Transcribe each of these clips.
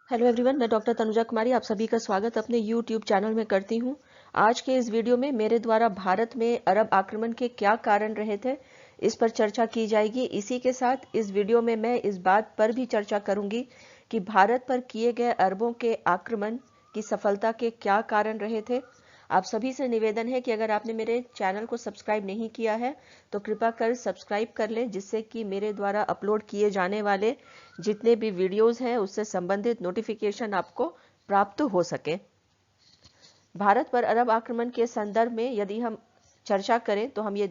Hello everyone, मैं doctor Tanuja कुमारी आप सभी का स्वागत अपने यूट्यूब चैनल में करती हूं। आज के इस वीडियो में मेरे द्वारा भारत में अरब आक्रमण के क्या कारण रहे थे, इस पर चर्चा की जाएगी। इसी के साथ इस वीडियो में मैं इस बात पर भी चर्चा करूंगी कि भारत पर किए गए अरबों के आक्रमण की सफलता के क्या कारण रहे थे। आप सभी से निवेदन है कि अगर आपने मेरे चैनल को सब्सक्राइब नहीं किया है तो कृपया कर सब्सक्राइब कर लें, जिससे कि मेरे द्वारा अपलोड किए जाने वाले जितने भी वीडियोस हैं उससे संबंधित नोटिफिकेशन आपको प्राप्त हो सके। भारत पर अरब आक्रमण के संदर्भ में यदि हम चर्चा करें तो हम ये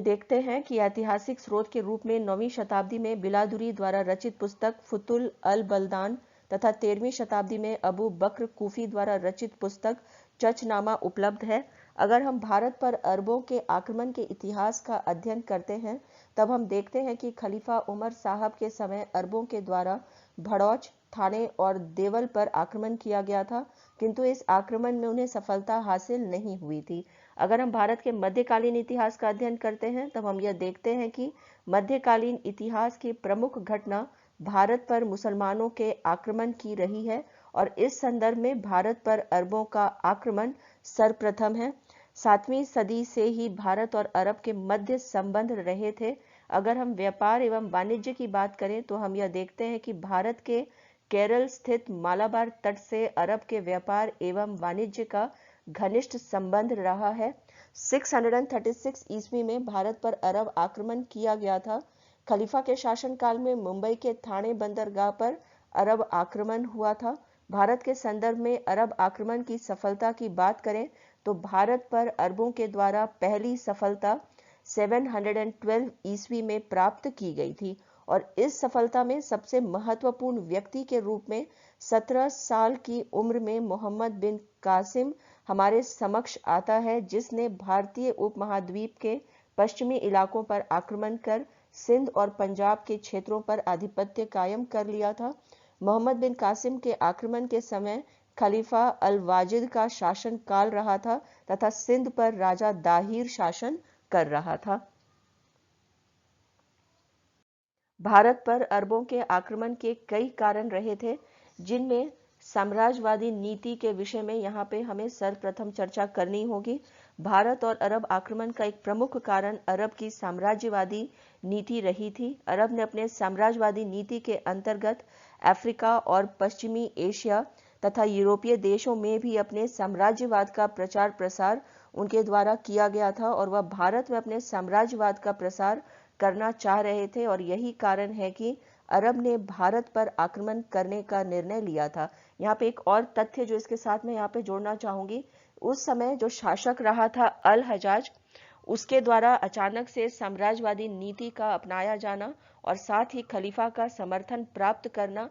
देखते हैं कि ऐतिहासिक स्रोत के रूप में 9वीं शताब्दी में बिलादुरी द्वारा रचित पुस्तक फुतुल अल बलदान तथा 13वीं शताब्दी में अबू बक्र कूफी द्वारा रचित पुस्तक चचनामा उपलब्ध है। अगर हम भारत पर अरबों के आक्रमण के इतिहास का अध्ययन करते हैं तब हम देखते हैं कि खलीफा उमर साहब के समय अरबों के द्वारा भड़ौच, थाने और देवल पर आक्रमण किया गया था, किंतु इस आक्रमण में उन्हें सफलता हासिल नहीं हुई थी। अगर हम भारत के मध्यकालीन इतिहास का अध्ययन करते हैं तब हम यह देखते हैं कि मध्यकालीन इतिहास की प्रमुख घटना भारत पर मुसलमानों के आक्रमण की रही है और इस संदर्भ में भारत पर अरबों का आक्रमण सर्वप्रथम है। 7वीं सदी से ही भारत और अरब के मध्य संबंध रहे थे। अगर हम व्यापार एवं वाणिज्य की बात करें तो हम यह देखते हैं कि भारत के केरल स्थित मालाबार तट से अरब के व्यापार एवं वाणिज्य का घनिष्ठ संबंध रहा है। 636 ईस्वी में भारत पर अरब आक्रमण किया गया था। खलीफा के शासनकाल में मुंबई के थाने बंदरगाह पर अरब आक्रमण हुआ था। भारत के संदर्भ में अरब आक्रमण की सफलता की बात करें तो भारत पर अरबों के द्वारा पहली सफलता 712 ईस्वी में प्राप्त की गई थी और इस सफलता में सबसे महत्वपूर्ण व्यक्ति के रूप में 17 साल की उम्र में मोहम्मद बिन कासिम हमारे समक्ष आता है, जिसने भारतीय उपमहाद्वीप के पश्चिमी इलाकों पर आक्रमण कर सिंध और पंजाब के क्षेत्रों पर आधिपत्य कायम कर लिया था। मोहम्मद बिन कासिम के आक्रमण के समय खलीफा अल वाजिद का शासन काल रहा था तथा सिंध पर राजा दाहिर शासन कर रहा था। भारत पर अरबों के आक्रमण के कई कारण रहे थे, जिनमें साम्राज्यवादी नीति के विषय में यहाँ पे हमें सर्वप्रथम चर्चा करनी होगी। भारत और अरब आक्रमण का एक प्रमुख कारण अरब की साम्राज्यवादी नीति रही थी। अरब ने अपने साम्राज्यवादी नीति के अंतर्गत अफ्रीका और पश्चिमी एशिया तथा यूरोपीय देशों में भी अपने साम्राज्यवाद का प्रचार प्रसार उनके द्वारा किया गया था और वह भारत में अपने साम्राज्यवाद का प्रसार करना चाह रहे थे और यही कारण है कि अरब ने भारत पर आक्रमण करने का निर्णय लिया था। यहाँ पे एक और तथ्य जो इसके साथ में यहाँ पे जोड़ना चाहूंगी, उस समय जो शासक रहा था अल हजाज, उसके द्वारा अचानक से साम्राज्यवादी नीति का अपनाया जाना और साथ ही खलीफा का समर्थन प्राप्त करना,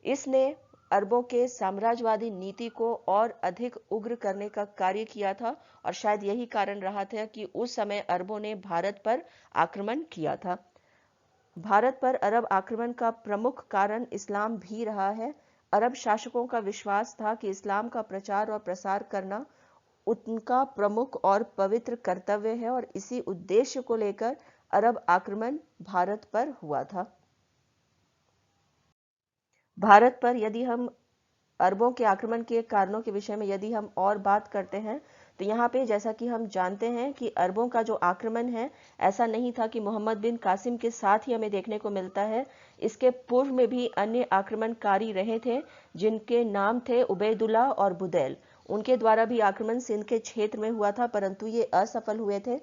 इसने अरबों के साम्राज्यवादी नीति को और अधिक उग्र करने का कार्य किया था और शायद यही कारण रहा था कि उस समय अरबों ने भारत पर आक्रमण किया था। भारत पर अरब आक्रमण का प्रमुख कारण इस्लाम भी रहा है। अरब शासकों का विश्वास था कि इस्लाम का प्रचार और प्रसार करना उनका प्रमुख और पवित्र कर्तव्य है और इसी उद्देश्य को लेकर अरब आक्रमण भारत पर हुआ था। भारत पर यदि हम अरबों के आक्रमण के कारणों के विषय में यदि हम और बात करते हैं तो यहाँ पे जैसा कि हम जानते हैं कि अरबों का जो आक्रमण है ऐसा नहीं था कि मोहम्मद बिन कासिम के साथ ही हमें देखने को मिलता है। इसके पूर्व में भी अन्य आक्रमणकारी रहे थे जिनके नाम थे उबैदुल्ला और बुदैल। उनके द्वारा भी आक्रमण सिंध के क्षेत्र में हुआ था, परंतु ये असफल हुए थे।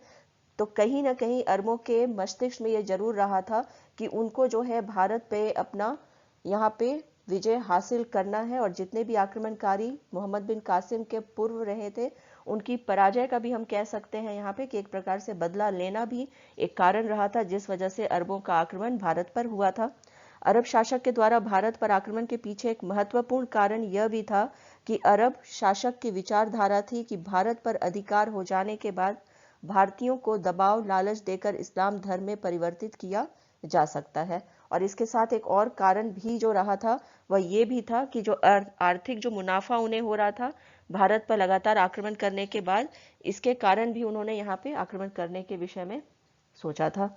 तो कहीं ना कहीं अरबों के मस्तिष्क में ये जरूर रहा था कि उनको जो है भारत पे अपना यहाँ पे विजय हासिल करना है और जितने भी आक्रमणकारी मोहम्मद बिन कासिम के पूर्व रहे थे उनकी पराजय का भी हम कह सकते हैं यहाँ पे कि एक प्रकार से बदला लेना भी एक कारण रहा था, जिस वजह से अरबों का आक्रमण भारत पर हुआ था। अरब शासक के द्वारा भारत पर आक्रमण के पीछे एक महत्वपूर्ण कारण यह भी था कि अरब शासक की विचारधारा थी कि भारत पर अधिकार हो जाने के बाद भारतीयों को दबाव लालच देकर इस्लाम धर्म में परिवर्तित किया जा सकता है। और इसके साथ एक और कारण भी जो रहा था वह ये भी था कि जो आर्थिक जो मुनाफा उन्हें हो रहा था भारत पर लगातार आक्रमण करने के बाद, इसके कारण भी उन्होंने यहाँ पे आक्रमण करने के विषय में सोचा था।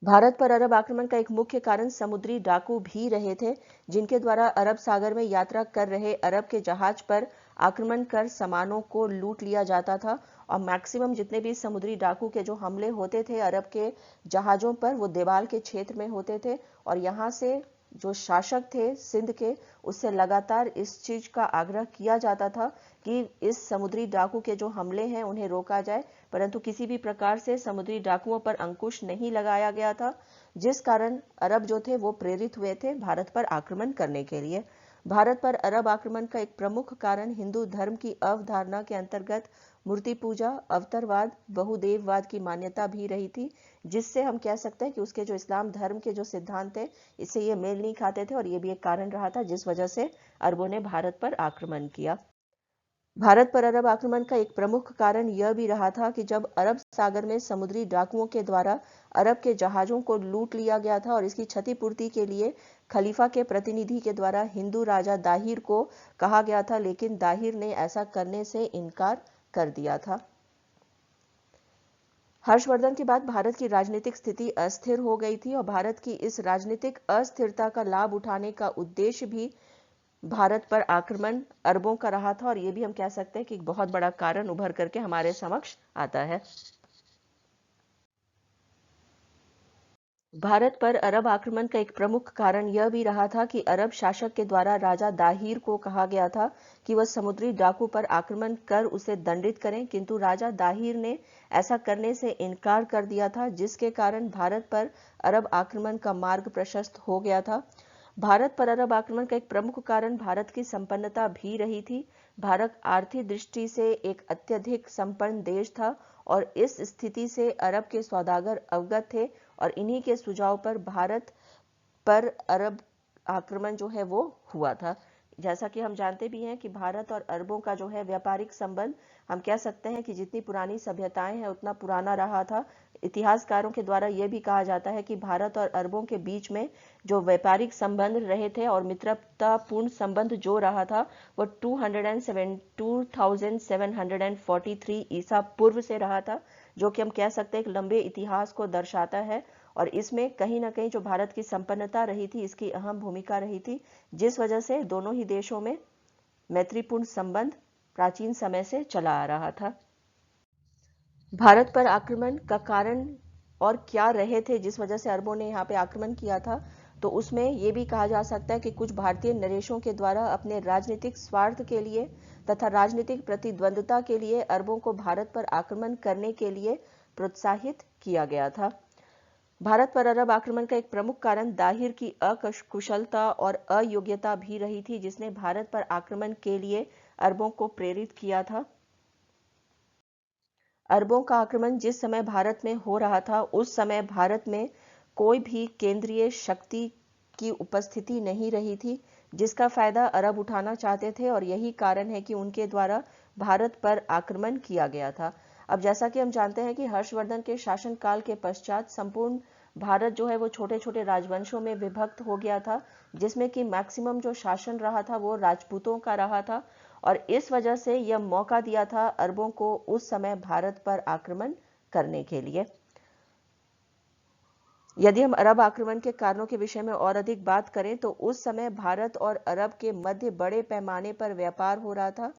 भारत पर अरब आक्रमण का एक मुख्य कारण समुद्री डाकू भी रहे थे, जिनके द्वारा अरब सागर में यात्रा कर रहे अरब के जहाज पर आक्रमण कर सामानों को लूट लिया जाता था। और मैक्सिमम जितने भी समुद्री डाकू के जो हमले होते थे अरब के जहाजों पर, वो देवाल के क्षेत्र में होते थे। और यहाँ से जो शासक थे सिंध के, उससे लगातार इस चीज का आग्रह किया जाता था कि इस समुद्री डाकू के जो हमले हैं उन्हें रोका जाए, परंतु किसी भी प्रकार से समुद्री डाकुओं पर अंकुश नहीं लगाया गया था, जिस कारण अरब जो थे वो प्रेरित हुए थे भारत पर आक्रमण करने के लिए। भारत पर अरब आक्रमण का एक प्रमुख कारण हिंदू धर्म की अवधारणा के अंतर्गत मूर्ति पूजा, अवतारवाद, बहुदेववाद की मान्यता भी रही थी, जिससे हम कह सकते हैं कि उसके जो इस्लाम धर्म के जो सिद्धांत थे इससे ये मेल नहीं खाते थे, और ये भी एक कारण रहा था जिस वजह से अरबों ने भारत पर आक्रमण किया। भारत पर अरब आक्रमण का एक प्रमुख कारण यह भी रहा था कि जब अरब सागर में समुद्री डाकुओं के द्वारा अरब के जहाजों को लूट लिया गया था और इसकी क्षतिपूर्ति के लिए खलीफा के प्रतिनिधि के द्वारा हिंदू राजा दाहिर को कहा गया था, लेकिन दाहिर ने ऐसा करने से इनकार कर दिया था। हर्षवर्धन के बाद भारत की राजनीतिक स्थिति अस्थिर हो गई थी और भारत की इस राजनीतिक अस्थिरता का लाभ उठाने का उद्देश्य भी भारत पर आक्रमण अरबों का रहा था, और ये भी हम कह सकते हैं कि एक बहुत बड़ा कारण उभर करके हमारे समक्ष आता है। भारत पर अरब आक्रमण का एक प्रमुख कारण यह भी रहा था कि अरब शासक के द्वारा राजा दाहिर को कहा गया था कि वह समुद्री डाकू पर आक्रमण कर उसे दंडित करें, किंतु राजा दाहिर ने ऐसा करने से इनकार कर दिया था, जिसके कारण भारत पर अरब आक्रमण का मार्ग प्रशस्त हो गया था। भारत पर अरब आक्रमण का एक प्रमुख कारण भारत की संपन्नता भी रही थी। भारत आर्थिक दृष्टि से एक अत्यधिक संपन्न देश था और इस स्थिति से अरब के सौदागर अवगत थे, और इन्हीं के सुझाव पर भारत पर अरब आक्रमण जो है वो हुआ था। जैसा कि हम जानते भी हैं कि भारत और अरबों का जो है व्यापारिक संबंध, हम कह सकते हैं कि जितनी पुरानी सभ्यताएं हैं उतना पुराना रहा था। इतिहासकारों के द्वारा यह भी कहा जाता है कि भारत और अरबों के बीच में जो व्यापारिक संबंध रहे थे और मित्रतापूर्ण संबंध जो रहा था वो 2743 ईसा पूर्व से रहा था, जो कि हम कह सकते हैं एक लंबे इतिहास को दर्शाता है। और इसमें कहीं ना कहीं जो भारत की संपन्नता रही थी इसकी अहम भूमिका रही थी, जिस वजह से दोनों ही देशों में मैत्रीपूर्ण संबंध प्राचीन समय से चला आ रहा था। भारत पर आक्रमण का कारण और क्या रहे थे जिस वजह से अरबों ने यहाँ पे आक्रमण किया था, तो उसमें यह भी कहा जा सकता है कि कुछ भारतीय नरेशों के द्वारा अपने राजनीतिक स्वार्थ के लिए तथा राजनीतिक प्रतिद्वंद्विता के लिए अरबों को भारत पर आक्रमण करने के लिए प्रोत्साहित किया गया था। भारत पर अरब आक्रमण का एक प्रमुख कारण दाहिर की अकुशलता और अयोग्यता भी रही थी, जिसने भारत पर आक्रमण के लिए अरबों को प्रेरित किया था। अरबों का आक्रमण जिस समय भारत में हो रहा था उस समय भारत में कोई भी केंद्रीय शक्ति की उपस्थिति नहीं रही थी, जिसका फायदा अरब उठाना चाहते थे, और यही कारण है कि उनके द्वारा भारत पर आक्रमण किया गया था। अब जैसा कि हम जानते हैं कि हर्षवर्धन के शासनकाल के पश्चात संपूर्ण भारत जो है वो छोटे छोटे राजवंशों में विभक्त हो गया था, जिसमें कि मैक्सिमम जो शासन रहा था वो राजपूतों का रहा था, और इस वजह से यह मौका दिया था अरबों को उस समय भारत पर आक्रमण करने के लिए। यदि हम अरब आक्रमण के कारणों के विषय में और अधिक बात करें तो उस समय भारत और अरब के मध्य बड़े पैमाने पर व्यापार हो रहा था।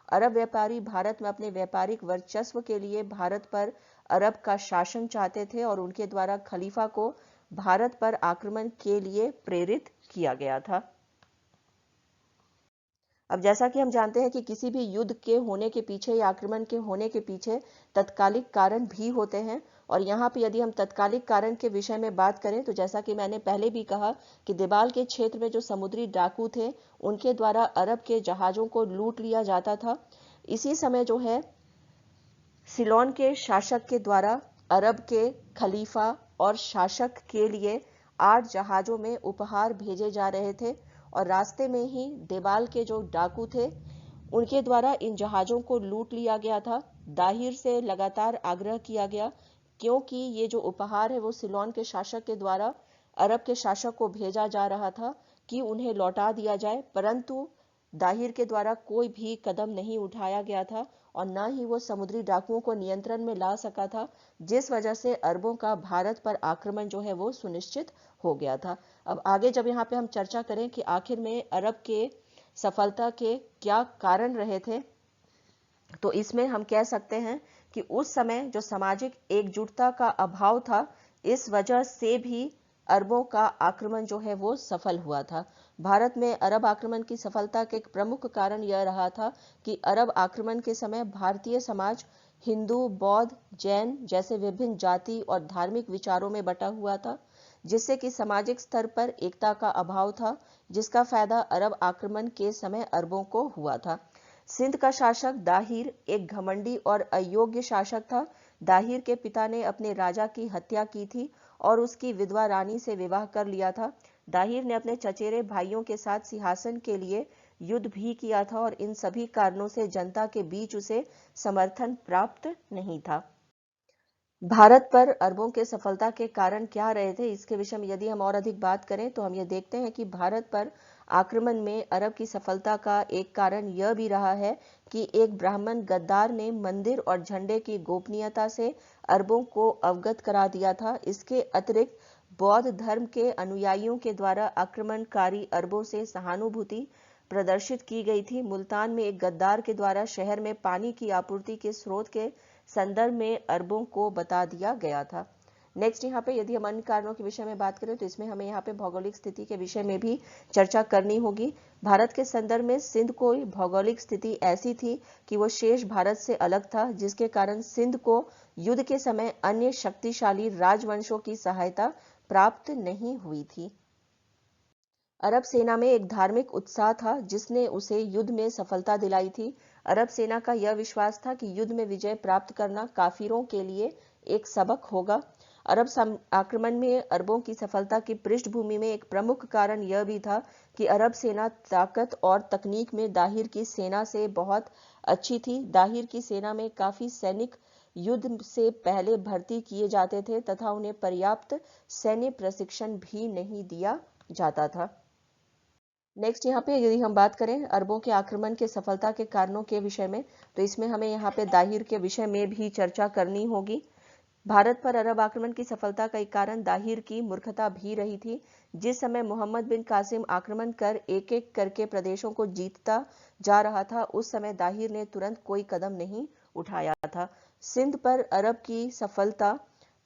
अरब व्यापारी भारत में अपने व्यापारिक वर्चस्व के लिए भारत पर अरब का शासन चाहते थे, और उनके द्वारा खलीफा को भारत पर आक्रमण के लिए प्रेरित किया गया था। अब जैसा कि हम जानते हैं कि किसी भी युद्ध के होने के पीछे या आक्रमण के होने के पीछे तत्कालिक कारण भी होते हैं, और यहाँ पे यदि हम तत्कालिक कारण के विषय में बात करें तो जैसा कि मैंने पहले भी कहा कि देवाल के क्षेत्र में जो समुद्री डाकू थे उनके द्वारा अरब के जहाजों को लूट लिया जाता था। इसी समय जो है सिलोन के शासक के द्वारा अरब के खलीफा और शासक के लिए 8 जहाजों में उपहार भेजे जा रहे थे, और रास्ते में ही देवाल के जो डाकू थे उनके द्वारा इन जहाजों को लूट लिया गया था। दाहिर से लगातार आग्रह किया गया, क्योंकि ये जो उपहार है वो सिलोन के शासक के द्वारा अरब के शासक को भेजा जा रहा था कि उन्हें लौटा दिया जाए, परंतु दाहिर के द्वारा कोई भी कदम नहीं उठाया गया था, और ना ही वो समुद्री डाकुओं को नियंत्रण में ला सका था, जिस वजह से अरबों का भारत पर आक्रमण जो है वो सुनिश्चित हो गया था। अब आगे जब यहाँ पे हम चर्चा करें कि आखिर में अरब के सफलता के क्या कारण रहे थे, तो इसमें हम कह सकते हैं कि उस समय जो सामाजिक एकजुटता का अभाव था, इस वजह से भी अरबों का आक्रमण जो है वो सफल हुआ था। भारत में अरब आक्रमण की सफलता के एक प्रमुख कारण यह रहा था कि अरब आक्रमण के समय भारतीय समाज हिंदू, बौद्ध, जैन जैसे विभिन्न जाति और धार्मिक विचारों में बटा हुआ था, जिससे कि सामाजिक स्तर पर एकता का अभाव था, जिसका फायदा अरब आक्रमण के समय अरबों को हुआ था। सिंध का शासक दाहिर एक घमंडी और अयोग्य शासक था। दाहिर के पिता ने अपने राजा की हत्या की थी और उसकी विधवा रानी से विवाह कर लिया था। दाहिर ने अपने चचेरे भाइयों के साथ सिंहासन के लिए युद्ध भी किया था और इन सभी कारणों से जनता के बीच उसे समर्थन प्राप्त नहीं था। भारत पर अरबों के सफलता के कारण क्या रहे थे, इसके विषय में यदि हम और अधिक बात करें तो हम ये देखते हैं कि भारत पर आक्रमण में अरब की सफलता का एक कारण यह भी रहा है कि एक ब्राह्मण गद्दार ने मंदिर और झंडे की गोपनीयता से अरबों को अवगत करा दिया था। इसके अतिरिक्त बौद्ध धर्म के अनुयायियों के द्वारा आक्रमणकारी अरबों से सहानुभूति प्रदर्शित की गई थी। मुल्तान में एक गद्दार के द्वारा शहर में पानी की आपूर्ति के स्रोत के संदर्भ में अरबों को बता दिया गया था। नेक्स्ट यहाँ पे यदि हम अन्य कारणों के विषय में बात करें तो इसमें हमें यहाँ पे भौगोलिक स्थिति के विषय में भी चर्चा करनी होगी। भारत के संदर्भ में सिंध को भौगोलिक स्थिति ऐसी थी कि वो शेष भारत से अलग था, जिसके कारण सिंध को युद्ध के समय अन्य शक्तिशाली राजवंशों की सहायता प्राप्त नहीं हुई थी। अरब सेना में एक धार्मिक उत्साह था जिसने उसे युद्ध में सफलता दिलाई थी। अरब सेना का यह विश्वास था कि युद्ध में विजय प्राप्त करना काफिरों के लिए एक सबक होगा। अरब आक्रमण में अरबों की सफलता की पृष्ठभूमि में एक प्रमुख कारण यह भी था कि अरब सेना ताकत और तकनीक में दाहिर की सेना से बहुत अच्छी थी। दाहिर की सेना में काफी सैनिक युद्ध से पहले भर्ती किए जाते थे तथा उन्हें पर्याप्त सैन्य प्रशिक्षण भी नहीं दिया जाता था। नेक्स्ट यहाँ पे यदि हम बात करें अरबों के आक्रमण के सफलता के कारणों के विषय में, तो इसमें हमें यहाँ पे दाहिर के विषय में भी चर्चा करनी होगी। भारत पर अरब आक्रमण की सफलता का एक कारण दाहिर की मूर्खता भी रही थी। जिस समय मोहम्मद बिन कासिम आक्रमण कर एक एक करके प्रदेशों को जीतता जा रहा था, उस समय दाहिर ने तुरंत कोई कदम नहीं उठाया था। सिंध पर अरब की सफलता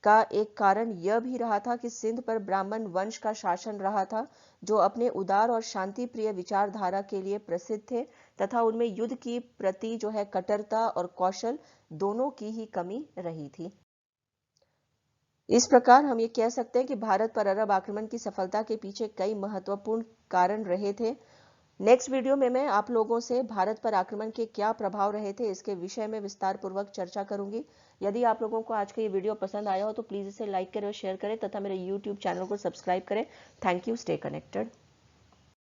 का एक कारण यह भी रहा था कि सिंध पर ब्राह्मण वंश का शासन रहा था, जो अपने उदार और शांति प्रिय विचारधारा के लिए प्रसिद्ध थे तथा उनमें युद्ध की प्रति जो है कट्टरता और कौशल दोनों की ही कमी रही थी। इस प्रकार हम ये कह सकते हैं कि भारत पर अरब आक्रमण की सफलता के पीछे कई महत्वपूर्ण कारण रहे थे। नेक्स्ट वीडियो में मैं आप लोगों से भारत पर आक्रमण के क्या प्रभाव रहे थे इसके विषय में विस्तार पूर्वक चर्चा करूंगी। यदि आप लोगों को आज का ये वीडियो पसंद आया हो तो प्लीज इसे लाइक करें और शेयर करें तथा मेरे YouTube चैनल को सब्सक्राइब करें। Thank you. Stay connected.